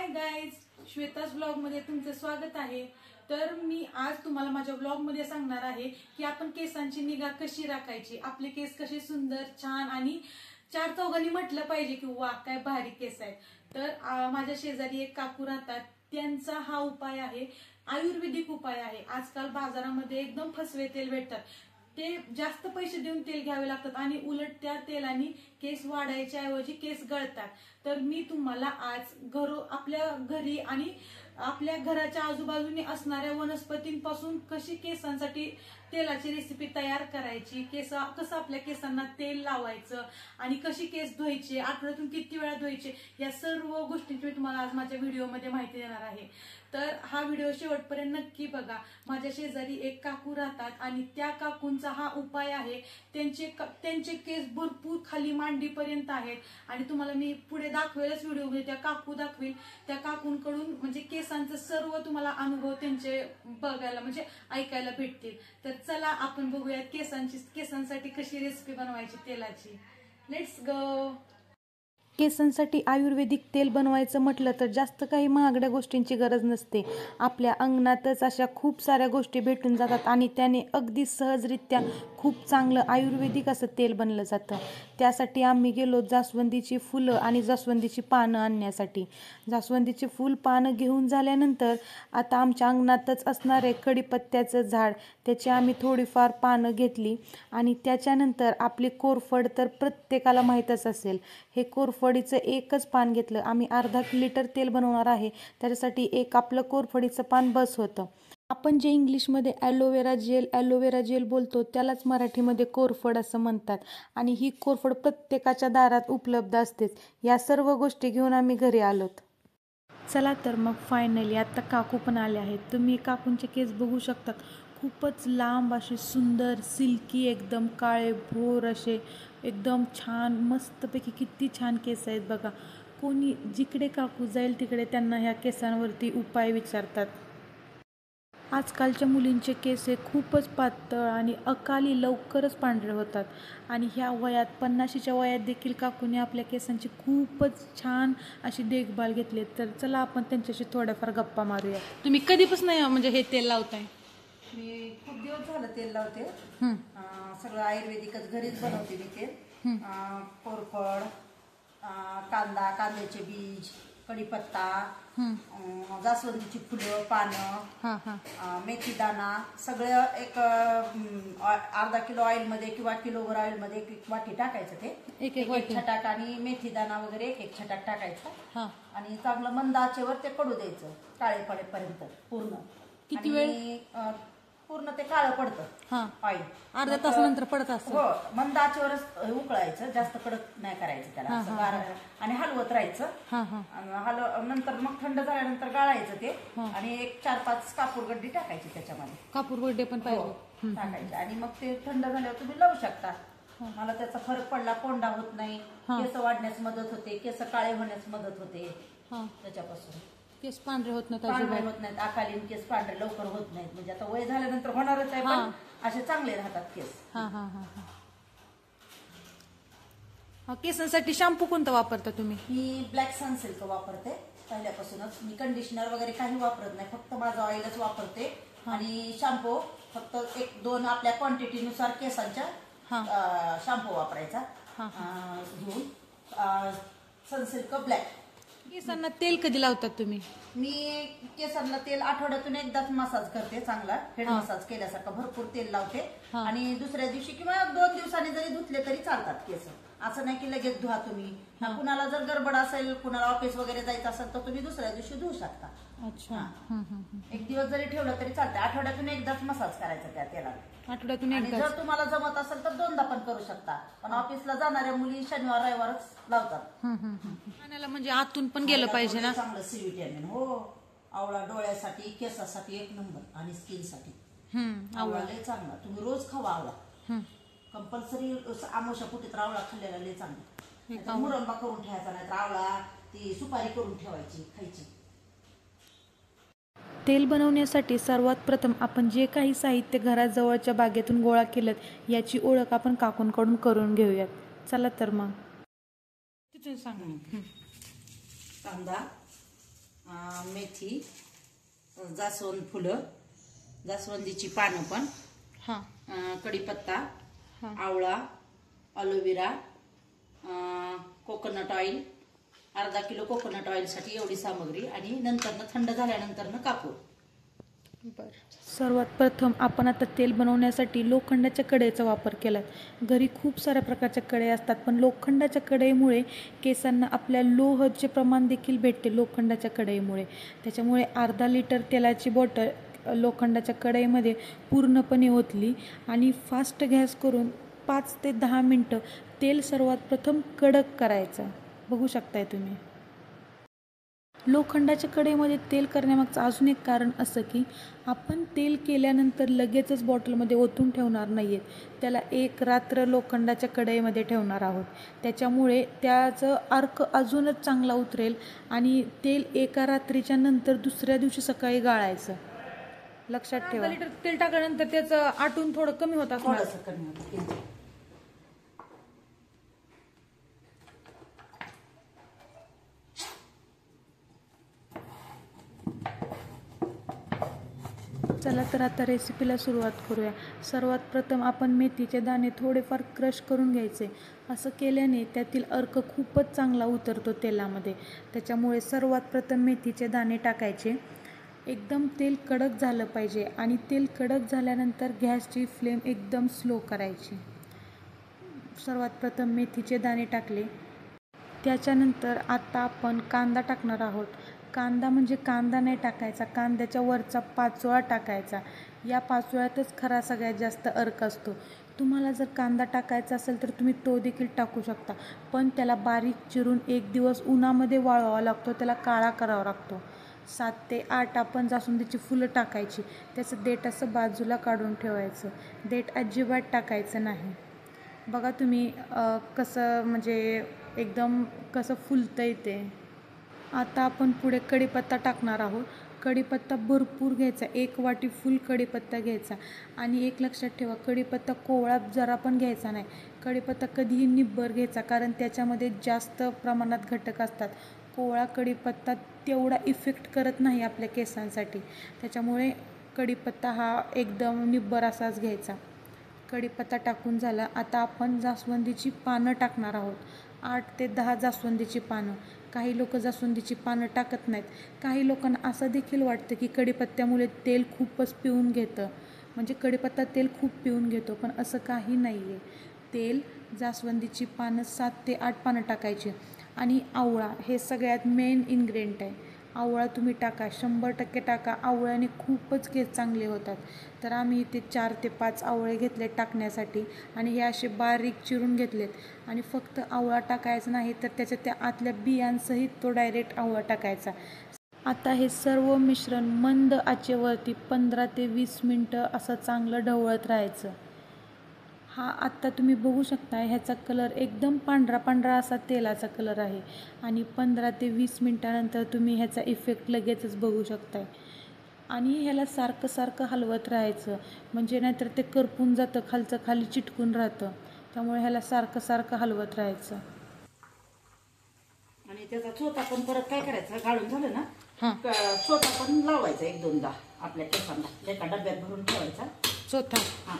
Guys, Shweta's blog मध्ये तुमचं स्वागत आहे। तर मी आज तुम्हाला माझ्या ब्लॉग मध्ये सांगणार आहे की आपण केसांची निगा कशी राखायची, आपले केस कसे सुंदर छान आणि चार चौघांनी म्हटलं पाहिजे की वा काय भारी केस आहेत। तर माझ्या शेजारी एक काकू राहतात, त्यांचा हा उपाय आहे, आयुर्वेदिक उपाय आहे। आजकाल बाजारामध्ये एकदम फसवे तेल भेटतात, ते जास्त पैसे देऊन तेल घ्यावे लागतात आणि उलट त्या तेलाने केस वाढायच्या ऐवजी केस गळतात। तर मी तुम्हाला आज आपल्या घरी आणि आपल्या घराच्या आजूबाजूने असणाऱ्या वनस्पतींपासून कशी केसांसाठी तेलाची रेसिपी तयार करायची, कसं आपल्या केसांना तेल लावायचं आणि कशी केस धुवायचे, आठवड्यातून किती वेळा धुवायचे, या सर्व गोष्टींची मी तुम्हाला आज माझ्या व्हिडिओमध्ये माहिती देणार आहे। तर हा व्हिडिओ शेवटपर्यंत नक्की बघा। माझ्या शेजारी एक काकू राहतात आणि त्या काकूंचा हा उपाय आहे। त्यांचे केस भरपूर खाली मांडीपर्यंत आहेत आणि तुम्हाला मी पुढे दाखवेलच व्हिडिओमध्ये, त्या काकू दाखवेल, त्या काकूंकडून म्हणजे केसांचं सर्व तुम्हाला अनुभव त्यांचे बघायला म्हणजे ऐकायला भेटतील। तर चला आपण बघूयात केसांसाठी कशी रेसिपी बनवायची तेलाची। Let's go. केसांसाठी आयुर्वेदिक तेल बनवायचं म्हटलं तर जास्त काही महागड्या गोष्टींची गरज नसते। आपल्या अंगणातच अशा खूप साऱ्या गोष्टी भेटून जातात आणि त्याने अगदी सहजरित्या खूप चांगलं आयुर्वेदिक असं तेल बनलं जातं। त्यासाठी आम्ही गेलो जास्वंदीची फुलं आणि जास्वंदीची पानं आणण्यासाठी। जास्वंदीची फुल पानं घेऊन झाल्यानंतर आता आमच्या अंगणातच असणारे कडीपत्त्याचं झाड, त्याची आम्ही थोडीफार पानं घेतली आणि त्याच्यानंतर आपली कोरफड तर प्रत्येकाला माहीतच असेल, हे कोरफडीचं एकच पान घेतलं। आम्ही अर्धा लिटर तेल बनवणार आहे, त्याच्यासाठी एक आपलं कोरफडीचं पान बस होतं। आपण जे इंग्लिशमध्ये ॲलोवेरा जेल बोलतो त्यालाच मराठीमध्ये कोरफड असं म्हणतात आणि ही कोरफड प्रत्येकाच्या दारात उपलब्ध असतेच। या सर्व गोष्टी घेऊन आम्ही घरी आलोत। चला तर मग फायनली आता काकू पण आले आहेत। तुम्ही काकूंचे केस बघू शकतात, खूपच लांब असे सुंदर सिल्की एकदम काळे भोर असे एकदम छान मस्तपैकी किती छान केस आहेत बघा। कोणी जिकडे काकू जाईल तिकडे त्यांना ह्या केसांवरती उपाय विचारतात। आजकालच्या मुलींचे केस हे खूपच पातळ आणि अकाली लवकरच पांढरे होतात आणि ह्या वयात 50च्या वयात देखील काकूने आपल्या केसांची खूपच छान अशी देखभाल घेतली। तर चला आपण त्यांच्याशी थोड्याफार गप्पा मारूया। तुम्ही कधीपासून म्हणजे हे तेल लावताय? मी खूप दिवस झालं तेल लावते, सगळं आयुर्वेदिकच घरीच बनवते मी तेल। कोरफड, कांद्याचे बीज, कढीपत्ता, जास्वंदीची फुलं, पानं, मेथी दाणा, सगळं एक अर्धा किलो ऑइल मध्ये किंवा किलोभर ऑइल मध्ये एक वाटी टाकायचं, ते एक छटाक, आणि मेथी दाणा वगैरे एक छटाक टाकायचा आणि चांगलं मंद आचेवर ते पडू द्यायचं काळे पडेपर्यंत पूर्ण। किती वेळ? पूर्ण ते काळं पडतं ऑइल, अर्धा तासानंतर पडत असतं। हो, मंद आचेवरच उकळायचं, जास्त कडक नाही करायचं त्याला, असं गार आणि हलवत राहायचं। नंतर मग थंड झाल्यानंतर गाळायचं ते आणि एक 4-5 कापूरगड्डी टाकायची त्याच्यामध्ये, कापूरगड्डे पण पाहिजे टाकायचे आणि मग ते थंड झाल्यावर तुम्ही लावू शकता। मला त्याचा फरक पडला, कोंडा होत नाही, केस वाढण्यास मदत होते, केस काळे होण्यास मदत होते त्याच्यापासून। केस पांढरे होत नाहीत, अकालीन केस पांढरे लवकर होत नाहीत, म्हणजे आता वय झाल्यानंतर होणारच आहे, पण असे चांगले राहतात केस। केसांसाठी शॅम्पू कोणता वापरता तुम्ही? मी ब्लॅक सनसिल्क वापरते पहिल्यापासूनच। मी कंडिशनर वगैरे काही वापरत नाही, फक्त माझं ऑइलच वापरते आणि शॅम्पू फक्त 1-2 आपल्या क्वांटिटीनुसार केसांच्या शॅम्पू वापरायचा घेऊन, सनसिल्क ब्लॅक। केसांना तेल कधी लावतात तुम्ही? मी केसांना तेल आठवड्यातून एकदाच मसाज करते, चांगला हेड मसाज केल्यासारखा भरपूर तेल लावते आणि दुसऱ्या दिवशी किंवा 2 दिवसांनी जरी धुतले तरी चालतात केस। असं नाही की लगेच धुवा तुम्ही। कुणाला जर गडबड असेल, कुणाला ऑफिस वगैरे जायचं असेल तर तुम्ही दुसऱ्या दिवशी धुवू शकता। अच्छा, 1 दिवस जरी ठेवलं तरी चालतं। आठवड्यातून एकदाच मसाज करायचा त्या तेलाला, आठवड्यातून एकदा। जर तुम्हाला जमत असेल तर 2दा पण करू शकता, पण ऑफिसला जाणाऱ्या मुली शनिवार रविवारच लावतात। पाण्याला म्हणजे आतून पण गेलं पाहिजे ना, चांगलं सी विटॅमिन। हो, आवळा डोळ्यासाठी, केसासाठी 1 नंबर आणि स्किनसाठी आवळा लय चांगला। तुम्ही रोज खावा आवळा, कंपल्सरी। आमोशा पोटी तर आवळा खाल्लेला लय चांगला। मुरंबा करून ठेवायचा, नाही तर आवळा ती सुपारी करून ठेवायची, खायची। तेल बनवण्यासाठी सर्वात प्रथम आपण जे काही साहित्य घराजवळच्या बागेतून गोळा केलं याची ओळख आपण काकूंकडून करून घेऊयात। चला तर मग तिथून सांग। कांदा, मेथी, जास्वंद फुलं, जास्वंदीची पानं पण, हां कढीपत्ता, हां आवळा, अलोवेरा, कोकोनट ऑइल, अर्धा किलो कोकोनट ऑइलसाठी एवढी सामग्री आणि नंतरनं थंड झाल्यानंतर कापूर. सर्वात प्रथम आपण आता तेल बनवण्यासाठी लोखंडाच्या कढईचा वापर केला. घरी खूप साऱ्या प्रकारच्या कढई असतात, पण लोखंडाच्या कढईमुळे केसांना आपल्या लोहाचे प्रमाण देखील भेटते लोखंडाच्या कढईमुळे. त्याच्यामुळे अर्धा लिटर तेलाची बॉटल लोखंडाच्या कढईमध्ये पूर्णपणे ओतली आणि फास्ट गॅस करून 5 ते 10 मिनटं तेल सर्वात प्रथम कडक करायचं. बघू शकताय तुम्ही. लोखंडाच्या कढईमध्ये तेल करण्यामागचं अजून एक कारण असं की आपण तेल केल्यानंतर लगेचच बॉटलमध्ये ओतून ठेवणार नाही आहेत. त्याला एक रात्र लोखंडाच्या कढईमध्ये ठेवणार आहोत. त्याच्यामुळे त्याचं अर्क अजूनच चांगला उतरेल आणि तेल एका रात्रीच्या नंतर दुसऱ्या दिवशी सकाळी गाळायचं. लक्षात ठेवा. अर्धा लिटर तेल टाकल्यानंतर त्याचं आटून थोडं कमी होत असणार. थोडंसं कमी होतं. चला तर आता रेसिपीला सुरुवात करूया. सर्वात प्रथम आपण मेथीचे दाणे थोडेफार क्रश करून घ्यायचे. असं केल्याने त्यातील अर्क खूपच चांगला उतरतो तेलामध्ये. त्याच्यामुळे सर्वात प्रथम मेथीचे दाणे टाकायचे. एकदम तेल कडक झालं पाहिजे आणि तेल कडक झाल्यानंतर गॅसची फ्लेम एकदम स्लो करायची. सर्वात प्रथम मेथीचे दाणे टाकले. त्याच्यानंतर आता आपण कांदा टाकणार आहोत. कांदा म्हणजे कांदा नाही टाकायचा, कांद्याच्या वरचा पाचोळा टाकायचा. या पाचोळ्यातच खरा सगळ्यात जास्त अर्क असतो. तुम्हाला जर कांदा टाकायचा असेल तर तुम्ही तो देखील टाकू शकता, पण त्याला बारीक चिरून 1 दिवस उन्हामध्ये वाळवावा लागतो, त्याला काळा करावा लागतो. 7 ते 8 आपण जास्वंदीची फुलं टाकायची. त्याचं देठ असं बाजूला काढून ठेवायचं. देठ अजिबात टाकायचं नाही. बघा तुम्ही कसं म्हणजे एकदम कसं फुलतंय ते. आता आपण पुढे कढीपत्ता टाकणार आहोत. कढीपत्ता भरपूर घ्यायचा. 1 वाटी फुल कढीपत्ता घ्यायचा आणि एक लक्षात ठेवा, कढीपत्ता कोवळा जरा पण घ्यायचा नाही. कढीपत्ता कधीही निब्बर घ्यायचा, कारण त्याच्यामध्ये जास्त प्रमाणात घटक असतात. कोवळा कढीपत्ता तेवढा इफेक्ट करत नाही आपल्या केसांसाठी. त्याच्यामुळे कढीपत्ता हा एकदम निब्बर असाच घ्यायचा. कढीपत्ता टाकून झाला. आता आपण जास्वंदीची पानं टाकणार आहोत. 8 ते 10 जास्वंदीची पानं. काही लोक जास्वंदीची पानं टाकत नाहीत. काही लोकांना असं देखील वाटतं की कढीपत्त्यामुळे तेल खूपच पिऊन घेतं, म्हणजे कढीपत्ता तेल खूप पिऊन घेतो, पण असं काही नाही आहे. तेल, जास्वंदीची पानं 7 ते 8 पानं टाकायची आणि आवळा हे सगळ्यात मेन इन्ग्रेडियंट आहे. आवळा तुम्ही टाका, 100% टाका. आवळ्याने खूपच केस चांगले होतात. तर आम्ही इथे 4 ते 5 आवळे घेतले टाकण्यासाठी आणि हे असे बारीक चिरून घेतलेत. आणि फक्त आवळा टाकायचा नाही तर त्याच्या त्या आतल्या बियांसहित तो डायरेक्ट आवळा टाकायचा. आता हे सर्व मिश्रण मंद आचेवरती 15 ते 20 मिनटं असं चांगलं ढवळत राहायचं. हा आत्ता तुम्ही बघू शकता, ह्याचा कलर एकदम पांढरा पांढरा असा तेलाचा कलर आहे आणि 15 ते 20 मिनटानंतर तुम्ही ह्याचा इफेक्ट लगेचच बघू शकताय. आणि ह्याला सारखं सारखं हलवत राहायचं, म्हणजे नाहीतर ते करपून जातं, खालचं खाली चिटकून राहतं. त्यामुळे ह्याला सारखं सारखं हलवत राहायचं. आणि त्याचा चोथा पण परत काय करायचं, गाळून झालं ना, हां चोथा पण लावायचा 1-2दा आपल्या केसांना. एका डब्यात भरून ठेवायचा चोथा. हां.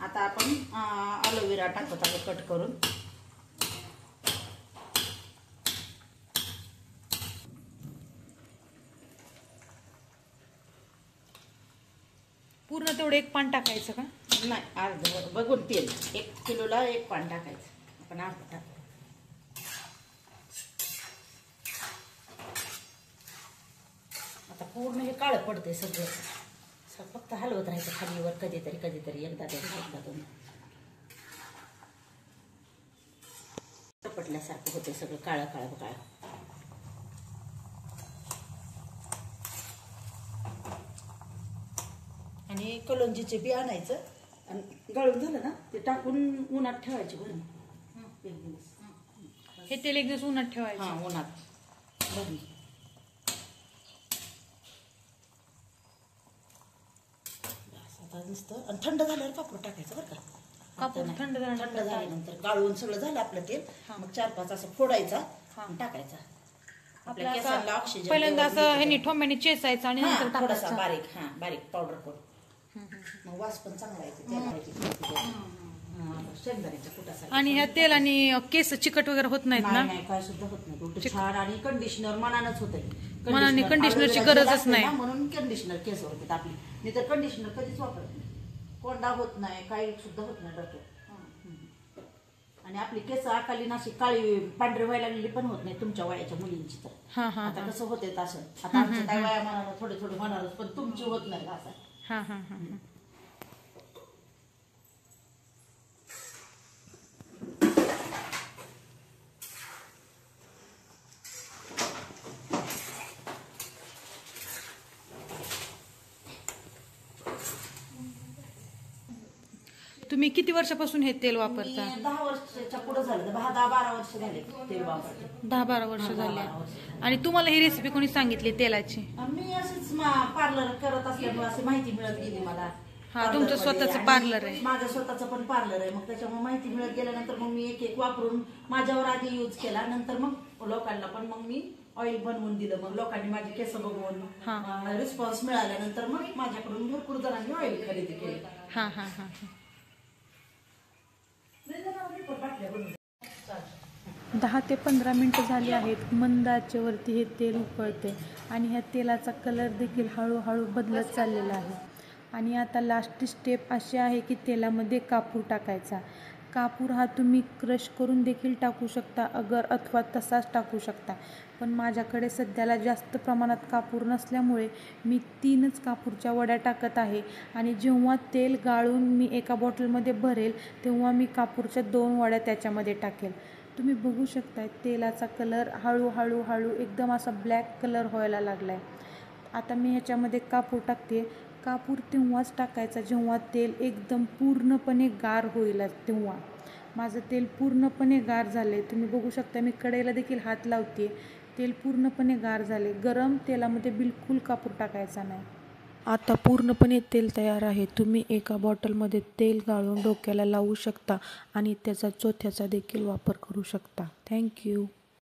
आता आपण अलोवेरा टाकत आहोत कट करून. पूर्ण तेवढं 1 पान टाकायचं का? नाही, अर्ध बघून तेल. 1 किलोला 1 पान टाकायचं. आपण अर्ध टाकू. आता पूर्ण हे काळं पडतंय सगळं. फक्त हलवत राहायचं खालीवर, कधीतरी एकदा दोन. पटल्यासारखं होते सगळं काळं काळं काळं. आणि कलोंजीचे बी आणायचं आणि गाळून झालं ना ते टाकून उन्हात ठेवायचे भरून 1 दिवस. हे तेल 1 दिवस उन्हात ठेवायचं. हां, उन्हात भरून. आता नुसतं आणि थंड झाल्यावर कापूर टाकायचं बरं का. कापूर थंड झाल्यानंतर गाळून सगळं झालं आपलं तेल, मग 4-5 असं फोडायचा आणि टाकायचा. आपल्या केसांना ऑक्सिजन पहिल्यांदा असं ह्यानी ठोंब्याने चेचायचं आणि नंतर थोडासा टाकायचं. बारीक बारीक पावडर करून मग वास पण चांगला येते शेंगदाण्याच्या कुटासाठी. आणि ह्या तेलाने केस चिकट वगैरे होत नाहीत ना? नाही काय सुद्धा होत नाही, उलट छान. आणि कंडिशनर मनानच होत मनाने कंडिशनरची गरजच नाही म्हणून कंडिशनर केस होते आपली. मी तर कंडिशनर कधीच वापरत नाही, कोंडा होत नाही, काही सुद्धा होत नाही डोक्यात. आणि आपली केस अकाली नाशी काळी पांढरी व्हायला लागलेली पण होत नाही तुमच्या वयाच्या मुलींची. तर आता कसं होते तसं, आता आमच्या काय वया म्हणाला थोडे थोडे म्हणाल, पण तुमची होत नाही असं. तुम्ही किती वर्षापासून हे तेल वापरता? 10 वर्षाच्या पुढे झालं, 10-12 वर्ष झाले तेल वापरते. 10-12 वर्ष झाले. आणि तुम्हाला ही रेसिपी कोणी सांगितली तेलाची? मी अशीच पार्लर करत असल्यामुळे अशी माहिती मिळत गेली मला. तुमचं स्वतःचं पार्लर आहे? माझं स्वतःचं पण पार्लर आहे. मग त्याच्यामुळे माहिती मिळत गेल्यानंतर मग मी एक वापरून माझ्यावर आधी यूज केला, नंतर मग लोकांना पण मग मी ऑइल बनवून दिलं. मग लोकांनी माझे केस बघून रिस्पॉन्स मिळाल्यानंतर मग माझ्याकडून भरपूर जणांनी ऑइल खरेदी केले. 10 ते 15 मिनिटं झाली आहेत. मंद आचेवरती हे तेल उकळते आणि ह्या तेलाचा कलर देखील हळूहळू बदलत चाललेला आहे. आणि आता लास्ट स्टेप अशी आहे की तेलामध्ये कापूर टाकायचा. कापूर हा तुम्ही क्रश करून देखील टाकू शकता अथवा तसाच टाकू शकता. पण माझ्याकडे सध्याला जास्त प्रमाणात कापूर नसल्यामुळे मी 3च कापूरच्या वड्या टाकत आहे. आणि जेव्हा तेल गाळून मी एका बॉटलमध्ये भरेल तेव्हा मी कापूरच्या 2 वड्या त्याच्यामध्ये टाकेल. तुम्ही बघू शकता तेलाचा कलर हळूहळू एकदम असा ब्लॅक कलर व्हायला लागला आहे. आता मी ह्याच्यामध्ये कापूर टाकते. कापूर तेव्हाच टाकायचा जेव्हा तेल एकदम पूर्णपणे गार होईल. तेव्हा माझं तेल पूर्णपणे गार झाले. तुम्ही बघू शकता मी कढईला देखील हात लावते. तेल पूर्णपणे गार झाले. गरम तेलामध्ये बिलकुल कापूर टाकायचा नाही. आता पूर्णपणे तेल तयार आहे. तुम्ही एका बॉटलमध्ये तेल गाळून डोक्याला लावू शकता आणि त्याचा चोथ्याचा देखील वापर करू शकता. थँक्यू.